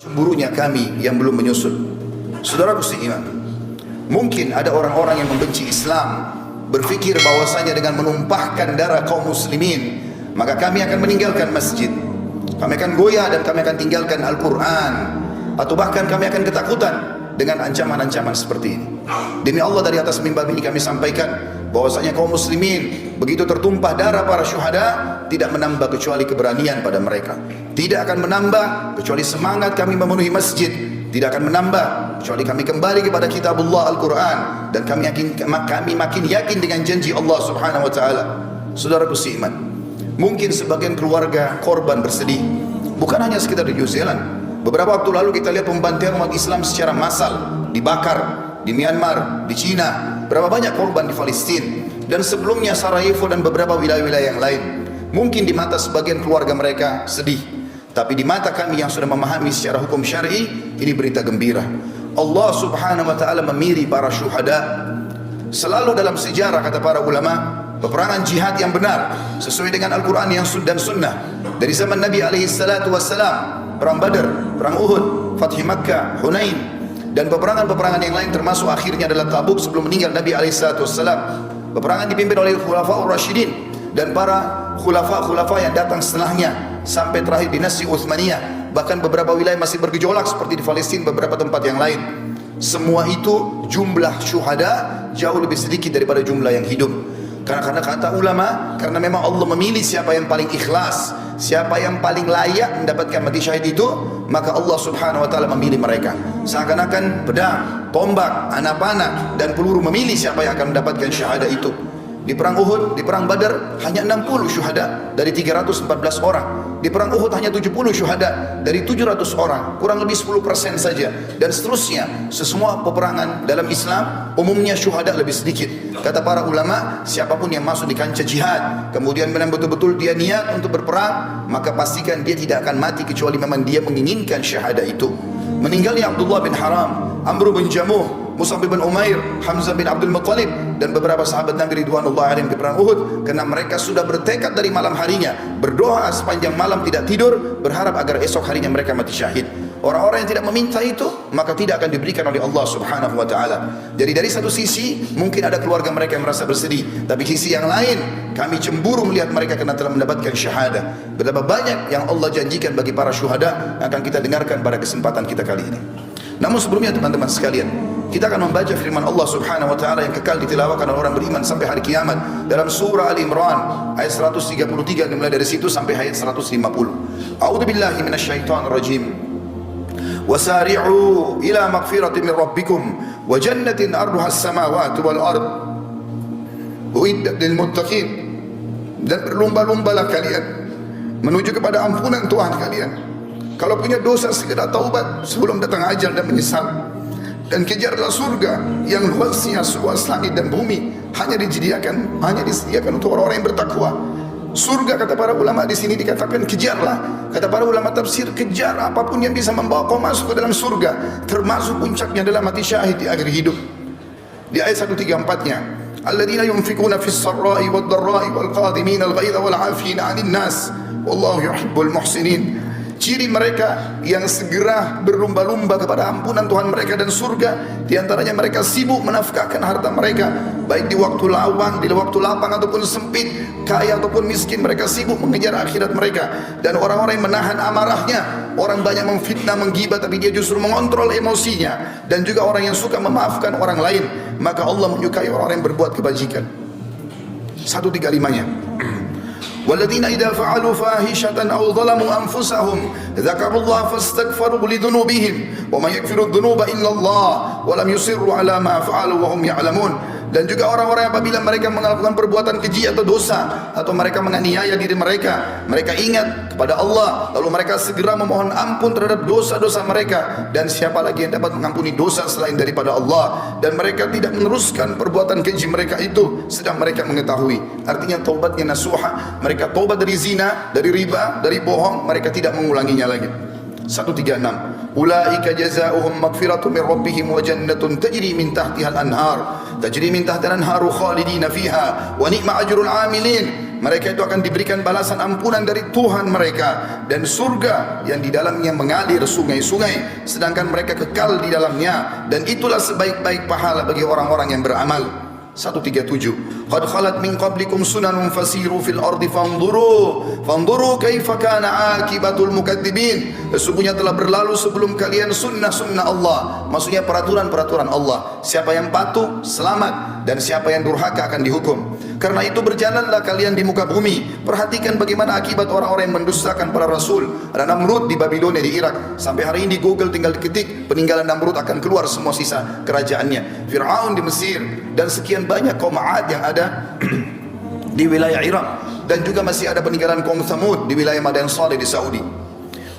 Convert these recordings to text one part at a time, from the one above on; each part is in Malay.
Cemburunya kami yang belum menyusul. Saudaraku seiman, mungkin ada orang-orang yang membenci Islam, berpikir bahwasanya dengan menumpahkan darah kaum muslimin maka kami akan meninggalkan masjid, kami akan goyah dan kami akan tinggalkan Al-Quran, atau bahkan kami akan ketakutan dengan ancaman-ancaman seperti ini. Demi Allah, dari atas mimbar ini kami sampaikan bahwasanya kaum muslimin begitu tertumpah darah para syuhada tidak menambah kecuali keberanian pada mereka, tidak akan menambah kecuali semangat kami memenuhi masjid, tidak akan menambah kecuali kami kembali kepada kitabullah Al-Quran, dan kami makin yakin dengan janji Allah subhanahu wa ta'ala. Saudaraku seiman, mungkin sebagian keluarga korban bersedih, bukan hanya sekitar di New Zealand. Beberapa waktu lalu kita lihat pembantaian umat Islam secara massal, dibakar di Myanmar, di Cina, berapa banyak korban di Palestina, dan sebelumnya Sarajevo dan beberapa wilayah-wilayah yang lain. Mungkin di mata sebagian keluarga mereka sedih, tapi di mata kami yang sudah memahami secara hukum syar'i, ini berita gembira. Allah subhanahu wa ta'ala memilih para syuhada. Selalu dalam sejarah, kata para ulama, peperangan jihad yang benar sesuai dengan Al-Quran yang dan sunnah dari zaman Nabi alaihi salatu wassalam, perang Badar, perang Uhud, Fathi Makkah, Hunain, dan peperangan-peperangan yang lain, termasuk akhirnya adalah Tabuk sebelum meninggal Nabi alaihi salatu wassalam. Peperangan dipimpin oleh Khulafaur Rasyidin dan para khulafa yang datang setelahnya sampai terakhir dinasti Utsmaniyah. Bahkan beberapa wilayah masih bergejolak seperti di Palestina, beberapa tempat yang lain. Semua itu jumlah syuhada jauh lebih sedikit daripada jumlah yang hidup. Karena kata ulama, karena memang Allah memilih siapa yang paling ikhlas, siapa yang paling layak mendapatkan mati syahid itu, maka Allah subhanahu wa ta'ala memilih mereka. Seakan-akan pedang, tombak, anak panah dan peluru memilih siapa yang akan mendapatkan syahadah itu. Di perang Uhud, di perang Badar hanya 60 syuhada dari 314 orang. Di perang Uhud hanya 70 syuhada dari 700 orang, kurang lebih 10% saja, dan seterusnya. Semua peperangan dalam Islam umumnya syuhada lebih sedikit. Kata para ulama, siapapun yang masuk di kancah jihad kemudian memang betul-betul dia niat untuk berperang, maka pastikan dia tidak akan mati kecuali memang dia menginginkan syahadah itu. Meninggalnya Abdullah bin Haram, Amr bin Jamuh, Mus'ab bin Umair, Hamzah bin Abdul Muttalib, dan beberapa sahabat Nabi ridwanullah alaihim di perang Uhud, karena mereka sudah bertekad dari malam harinya, berdoa sepanjang malam tidak tidur, berharap agar esok harinya mereka mati syahid. Orang-orang yang tidak meminta itu, maka tidak akan diberikan oleh Allah subhanahu wa ta'ala. Jadi dari satu sisi mungkin ada keluarga mereka yang merasa bersedih, tapi sisi yang lain kami cemburu melihat mereka karena telah mendapatkan syahadah. Betapa banyak yang Allah janjikan bagi para syuhada akan kita dengarkan pada kesempatan kita kali ini. Namun sebelumnya teman-teman sekalian, kita akan membaca firman Allah subhanahu wa ta'ala yang kekal ditilawahkan oleh orang beriman sampai hari kiamat dalam surah Al-Imran ayat 133, dimulai dari situ sampai ayat 150. A'udzubillahi minasyaitonir rajim. Wasari'u ila magfiratin min rabbikum wa jannatin arduha as-samawati wal ard uiddat lil muttaqin. Dan berlomba-lombalah kalian menuju kepada ampunan Tuhan kalian. Kalau punya dosa segera taubat sebelum datang ajal dan menyesal. Dan kejarlah surga yang luasnya seluas langit dan bumi, hanya disediakan untuk orang-orang yang bertakwa. Surga, kata para ulama di sini dikatakan kejarlah. Kata para ulama tafsir, kejar apapun yang bisa membawa kau masuk ke dalam surga, termasuk puncaknya adalah mati syahid di akhir hidup. Di ayat 134-nya, alladzina yunfikuna fis sarra'i wad dharra'i wal qadhimina al ghaidha wal 'afina 'anil nas wallahu yuhibbul muhsinin. Ciri mereka yang segera berlomba-lomba kepada ampunan Tuhan mereka dan surga, diantaranya mereka sibuk menafkahkan harta mereka, baik di waktu lapang ataupun sempit, kaya ataupun miskin, mereka sibuk mengejar akhirat mereka. Dan orang-orang yang menahan amarahnya, orang banyak memfitnah, menggibah, tapi dia justru mengontrol emosinya, dan juga orang yang suka memaafkan orang lain, maka Allah menyukai orang-orang yang berbuat kebajikan. 135-nya. والذين إذا فعلوا فاحشة أو ظلموا أنفسهم ذكروا الله فاستغفروا لذنوبهم وما يغفر الذنوب إلا الله ولم يصروا على ما فعلوا وهم يعلمون. Dan juga orang-orang apabila mereka melakukan perbuatan keji atau dosa, atau mereka menganiaya diri mereka, mereka ingat kepada Allah, lalu mereka segera memohon ampun terhadap dosa-dosa mereka. Dan siapa lagi yang dapat mengampuni dosa selain daripada Allah? Dan mereka tidak meneruskan perbuatan keji mereka itu sedang mereka mengetahui. Artinya taubatnya nasuha, mereka taubat dari zina, dari riba, dari bohong, mereka tidak mengulanginya lagi. 136. Ulaika jazaohum magfiratun min rabbihim wa jannatun tajri min tahtiha al-anhar tajri min tahtiha al-anharu khalidina fiha wa ni'ma ajrul 'amilin. Mereka itu akan diberikan balasan ampunan dari Tuhan mereka dan surga yang di dalamnya mengalir sungai-sungai, sedangkan mereka kekal di dalamnya, dan itulah sebaik-baik pahala bagi orang-orang yang beramal. 137 qad khalat min qablikum sunanun fasiru fil ardi fanzuru kaifa kana akibatul mukadzibin. Sesungguhnya telah berlalu sebelum kalian sunnah-sunnah Allah, maksudnya peraturan-peraturan Allah. Siapa yang patuh selamat, dan siapa yang durhaka akan dihukum. Karena itu berjalanlah kalian di muka bumi, perhatikan bagaimana akibat orang-orang yang mendustakan para rasul. Ada Namrud di Babilonia di Irak, sampai hari ini di Google tinggal diketik peninggalan Namrud akan keluar semua sisa kerajaannya. Fir'aun di Mesir, dan sekian banyak kaum 'Ad yang ada di wilayah Irak, dan juga masih ada peninggalan kaum Thamud di wilayah Madian Saleh di Saudi.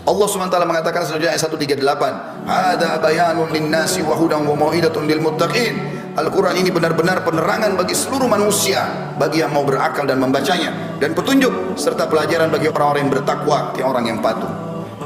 Allah SWT mengatakan selanjutnya ayat 138, "Hada bayanun linnasi wa hudan wa mau'idatun lil muttaqin." Al-Quran ini benar-benar penerangan bagi seluruh manusia, bagi yang mau berakal dan membacanya, dan petunjuk serta pelajaran bagi orang-orang yang bertakwa, orang yang patuh.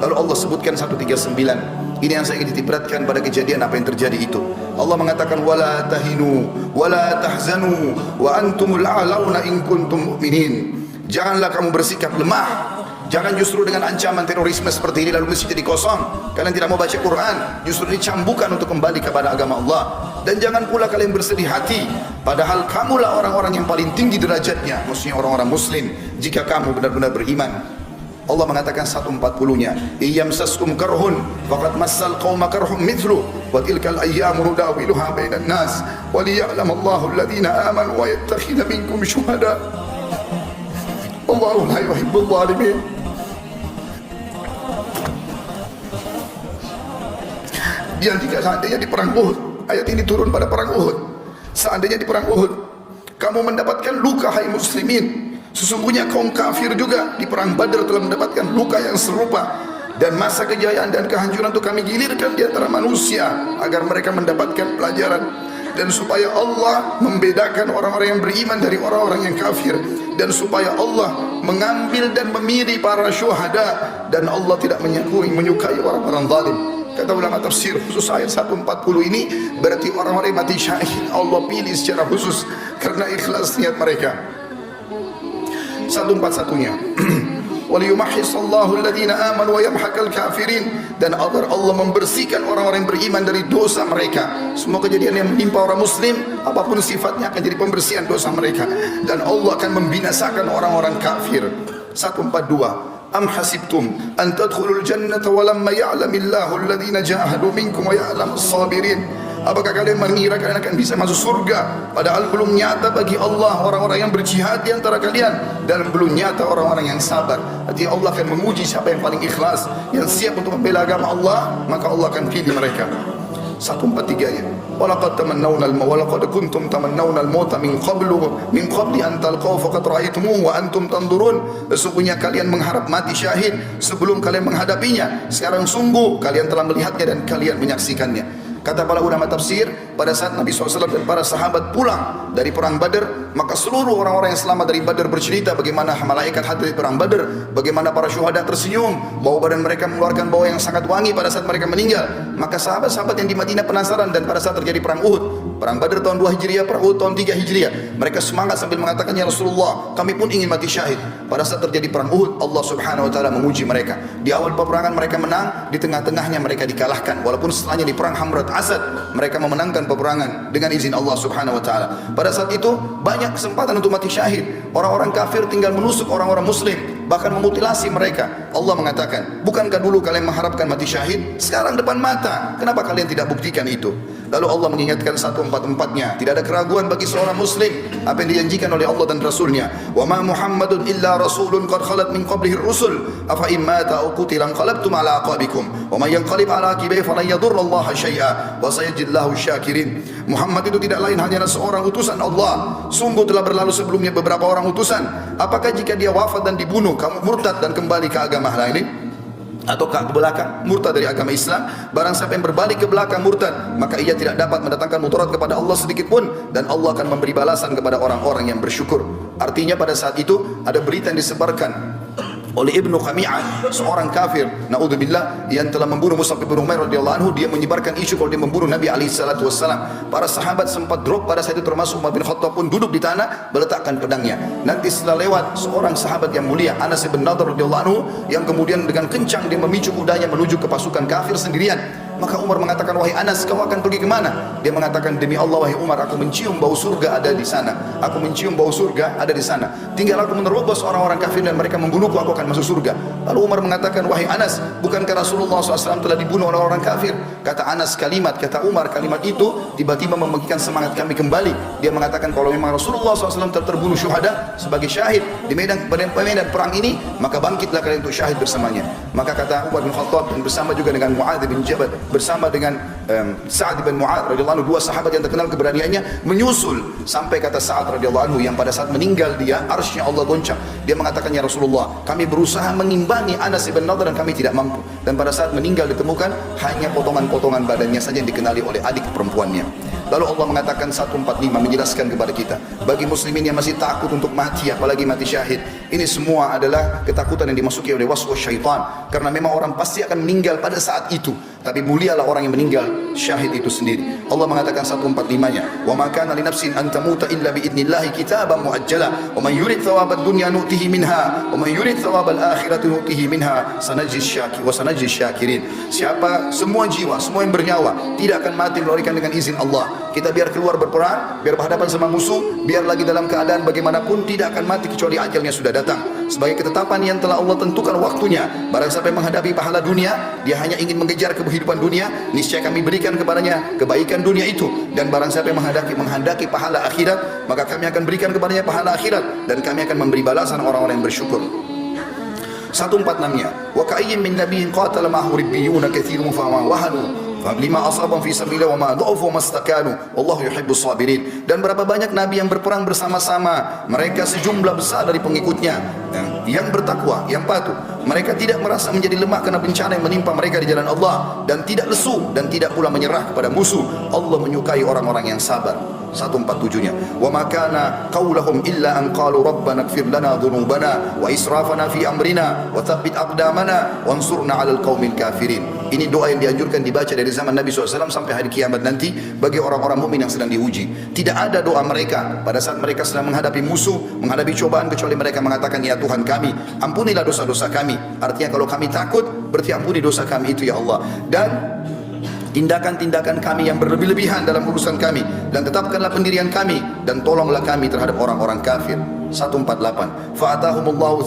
Lalu Allah sebutkan 139. Ini yang saya ingin ditiberatkan pada kejadian apa yang terjadi itu. Allah mengatakan wala tahinu wala tahzanu wa antumul a'launa in kuntum mu'minin. Janganlah kamu bersikap lemah. Jangan justru dengan ancaman terorisme seperti ini lalu masjid jadi kosong. Kalian tidak mau baca Quran, justru dicambukan untuk kembali kepada agama Allah. Dan jangan pula kalian bersedih hati, padahal kamulah orang-orang yang paling tinggi derajatnya, maksudnya orang-orang muslim, jika kamu benar-benar beriman. Allah mengatakan 140-nya, "Iyamsaskum karhun faqad massal qauma karhum mithlu wa tilkal ayyamu nudawiluha bainan nas wa liya'lamallahu alladhina amanu wa yattakhidha minkum syuhada. Wallahu la yuhibbul zalimin." Yang jika seandainya di perang Uhud, ayat ini turun pada perang Uhud, seandainya di perang Uhud kamu mendapatkan luka hai muslimin, sesungguhnya kaum kafir juga di perang Badar telah mendapatkan luka yang serupa, dan masa kejayaan dan kehancuran itu kami gilirkan di antara manusia agar mereka mendapatkan pelajaran, dan supaya Allah membedakan orang-orang yang beriman dari orang-orang yang kafir, dan supaya Allah mengambil dan memilih para syuhada, dan Allah tidak menyukai orang-orang zalim. Kata ulama tafsir khusus ayat 140 ini berarti orang-orang yang mati syahid Allah pilih secara khusus karena ikhlas niat mereka. 141-nya waliyumahhisallahu alladhina amanu wa yamhaqal kafirin, dan agar Allah membersihkan orang-orang yang beriman dari dosa mereka. Semua kejadian yang menimpa orang muslim apapun sifatnya akan jadi pembersihan dosa mereka, dan Allah akan membinasakan orang-orang kafir. 142 Am hasibtum an tadkhulul jannata wa lamma ya'lamillahu alladhina jahadu minkum wa ya'lamus sabirin. Apakah kalian mengira kalian akan bisa masuk surga padahal belum nyata bagi Allah orang-orang yang berjihad di antara kalian, dan belum nyata orang-orang yang sabar. Artinya Allah akan menguji siapa yang paling ikhlas, yang siap untuk membela agama Allah, maka Allah akan pilih mereka. 143-nya walaqad tamannawna walaqad kuntum tamannawna al-mauta min qabli an talqaw faqad ra'aytumuhu wa antum tanzurun. Sesungguhnya kalian mengharap mati syahid sebelum kalian menghadapinya, sekarang sungguh kalian telah melihatnya dan kalian menyaksikannya. Kata para ulama tafsir, pada saat Nabi SAW dan para sahabat pulang dari perang Badar, maka seluruh orang-orang yang selamat dari Badar bercerita bagaimana malaikat hadir di perang Badar, bagaimana para syuhada tersenyum, bau badan mereka mengeluarkan bau yang sangat wangi pada saat mereka meninggal. Maka sahabat-sahabat yang di Madinah penasaran, dan pada saat terjadi perang Uhud, perang Badar tahun 2 Hijriah, perang Uhud tahun 3 Hijriah, mereka semangat sambil mengatakan, "Ya Rasulullah, kami pun ingin mati syahid." Pada saat terjadi perang Uhud, Allah Subhanahu wa taala menguji mereka. Di awal peperangan mereka menang, di tengah-tengahnya mereka dikalahkan. Walaupun setelahnya di perang Hamrat Asad mereka memenangkan peperangan dengan izin Allah Subhanahu wa taala. Pada saat itu banyak kesempatan untuk mati syahid. Orang-orang kafir tinggal menusuk orang-orang muslim, bahkan memutilasi mereka. Allah mengatakan, "Bukankah dulu kalian mengharapkan mati syahid? Sekarang depan mata. Kenapa kalian tidak buktikan itu?" Lalu Allah mengingatkan 144-nya, tidak ada keraguan bagi seorang muslim apa yang dijanjikan oleh Allah dan Rasulnya. "Wa ma Muhammadun illa rasulun qad khalat min qablihi ar-rusul afa in mata aw qutila qalabtum ala aqabikum wa may yanqalib ala aqibihi falan yadurrallaha syai'a wa sayajzillahu syakirin." Muhammad itu tidak lain hanya seorang utusan Allah. Sungguh telah berlalu sebelumnya beberapa orang utusan. Apakah jika dia wafat dan dibunuh kamu murtad dan kembali ke agama lain? Atau ke belakang murtad dari agama Islam? Barang siapa yang berbalik ke belakang murtad, maka ia tidak dapat mendatangkan mudarat kepada Allah sedikit pun, dan Allah akan memberi balasan kepada orang-orang yang bersyukur. Artinya pada saat itu ada berita yang disebarkan oleh Ibnu Khami'ah, seorang kafir, naudzubillah, yang telah membunuh Mus'ab bin Umair radhiyallahu anhu. Dia menyebarkan isu kalau dia membunuh Nabi alaihi salatu wassalam. Para sahabat sempat drop pada saat itu, termasuk Umar bin Khattab pun duduk di tanah meletakkan pedangnya. Nanti setelah lewat seorang sahabat yang mulia, Anas bin Nadhr radhiyallahu anhu, yang kemudian dengan kencang dia memicu kudanya menuju ke pasukan kafir sendirian. Maka Umar mengatakan, wahai Anas, kau akan pergi kemana? Dia mengatakan, demi Allah wahai Umar, aku mencium bau surga ada di sana. Aku mencium bau surga ada di sana. Tinggal aku menerobos orang-orang kafir dan mereka membunuhku, aku akan masuk surga. Lalu Umar mengatakan, wahai Anas, bukankah Rasulullah SAW telah dibunuh oleh orang kafir? Kata Anas, kata Umar, kalimat itu tiba-tiba membangkitkan semangat kami kembali. Dia mengatakan, kalau memang Rasulullah SAW telah terbunuh syuhada sebagai syahid di medan perang ini, maka bangkitlah kalian untuk syahid bersamanya. Maka kata Umar bin Khattab, dan bersama juga dengan Mu'adz bin Jabal, bersama dengan Sa'ad bin Mu'adz radhiyallahu anhu, dua sahabat yang terkenal keberaniannya, menyusul sampai kata Sa'ad radhiyallahu anhu, yang pada saat meninggal dia arsy-Nya Allah goncang. Dia mengatakan, ya Rasulullah, kami berusaha mengimbangi Anas bin Nadhr dan kami tidak mampu. Dan pada saat meninggal ditemukan hanya potongan-potongan badannya saja yang dikenali oleh adik perempuannya. Lalu Allah mengatakan 145 menjelaskan kepada kita, bagi muslimin yang masih takut untuk mati, apalagi mati syahid, ini semua adalah ketakutan yang dimasuki oleh waswas syaitan. Karena memang orang pasti akan meninggal pada saat itu, tapi mulialah orang yang meninggal syahid itu sendiri. Allah mengatakan 145-nya, wa ma kana li nafsin an tamuta illa bi idnillahi kitaban muajjala wa man yurid thawabad dunya nu'tihi minha wa man yurid thawabal akhirati nu'tihi minha sanajzi syakirin. Siapa, semua jiwa, semua yang bernyawa tidak akan mati melainkan dengan izin Allah. Kita biar keluar berperang, biar berhadapan sama musuh, biar lagi dalam keadaan bagaimanapun tidak akan mati kecuali ajalnya sudah datang. Sebagai ketetapan yang telah Allah tentukan waktunya. Barang siapa yang menghadapi pahala dunia, dia hanya ingin mengejar kehidupan dunia, niscaya kami berikan kepadanya kebaikan dunia itu. Dan barang siapa yang menghendaki pahala akhirat, maka kami akan berikan kepadanya pahala akhirat, dan kami akan memberi balasan orang-orang yang bersyukur. 146-nya, wa ka'ayyin min nabiyyin qatala ma'ahu ribbiyuna katsirun fa ma wahanu lima asabam fi sabilillah wa ma dha'ufu mastakanu wallahu yuhibbus sabirin. Dan berapa banyak nabi yang berperang bersama-sama, mereka sejumlah besar dari pengikutnya yang bertakwa, yang patuh. Mereka tidak merasa menjadi lemah karena bencana yang menimpa mereka di jalan Allah, dan tidak lesu dan tidak pula menyerah kepada musuh. Allah menyukai orang-orang yang sabar. 147-nya, wa ma kana qaulahum illa an qalu rabbana ighfir lana dhunubana wa israfana fi amrina wa tsabbit aqdamana wansurna 'alal qaumil kafirin. Ini doa yang dianjurkan dibaca dari zaman Nabi SAW sampai hari kiamat nanti bagi orang-orang mukmin yang sedang diuji. Tidak ada doa mereka pada saat mereka sedang menghadapi musuh, menghadapi cobaan, kecuali mereka mengatakan, ya Tuhan kami, ampunilah dosa-dosa kami. Artinya kalau kami takut, berarti ampuni dosa kami itu ya Allah. Dan tindakan-tindakan kami yang berlebih-lebihan dalam urusan kami, dan tetapkanlah pendirian kami, dan tolonglah kami terhadap orang-orang kafir. 148, fa'atahumullahu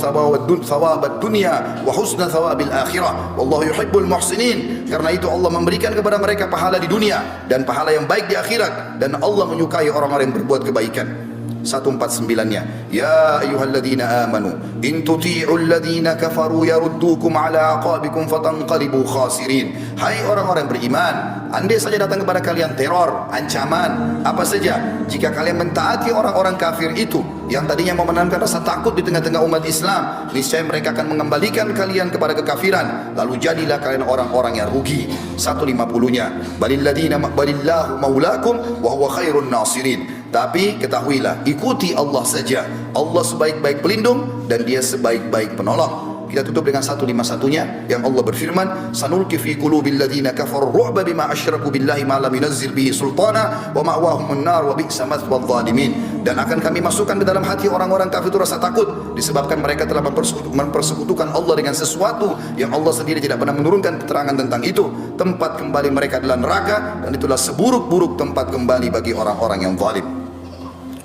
thawabad dunya wa husna thawabil akhirah wallahu yuhibbul muhsinin. Karena itu Allah memberikan kepada mereka pahala di dunia dan pahala yang baik di akhirat, dan Allah menyukai orang-orang yang berbuat kebaikan. 149-nya, ya ayyuhalladzina amanu in tuti'ul ladzina kafaru yaruddukum ala aqabikum fatanqalibu khasirin. Hai orang-orang beriman, andai saja datang kepada kalian teror, ancaman, apa saja, jika kalian mentaati orang-orang kafir itu yang tadinya mau menanamkan rasa takut di tengah-tengah umat Islam, niscaya mereka akan mengembalikan kalian kepada kekafiran, lalu jadilah kalian orang-orang yang rugi. 150-nya, balillahu maulakum wa huwa khairun nasirin. Tapi ketahuilah, ikuti Allah saja. Allah sebaik-baik pelindung dan dia sebaik-baik penolong. Kita tutup dengan 151-nya yang Allah berfirman, sanulqi fi qulubil ladzina kafaru ru'ba bima asyraku billahi ma lam yunazzil bihi sultana wa ma'wahumun nar wa bi'sa mathwal zalimin. Dan akan kami masukkan ke dalam hati orang-orang kafir itu rasa takut disebabkan mereka telah mempersekutukan Allah dengan sesuatu yang Allah sendiri tidak pernah menurunkan keterangan tentang itu. Tempat kembali mereka adalah neraka, dan itulah seburuk-buruk tempat kembali bagi orang-orang yang zalim.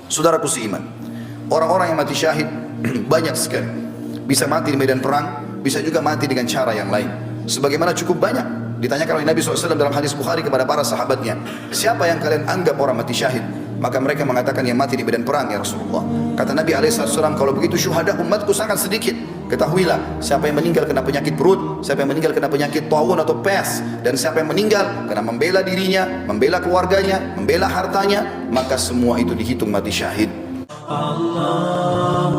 Saudaraku seiman, orang-orang yang mati syahid banyak sekali. Bisa mati di medan perang, bisa juga mati dengan cara yang lain. Sebagaimana cukup banyak ditanyakan oleh Nabi SAW dalam hadis Bukhari kepada para sahabatnya, siapa yang kalian anggap orang mati syahid? Maka mereka mengatakan yang mati di medan perang ya Rasulullah. Kata Nabi SAW, kalau begitu syuhada umatku sangat sedikit. Ketahuilah, siapa yang meninggal kena penyakit perut, siapa yang meninggal kena penyakit taun atau pes, dan siapa yang meninggal karena membela dirinya, membela keluarganya, membela hartanya, maka semua itu dihitung mati syahid. Allah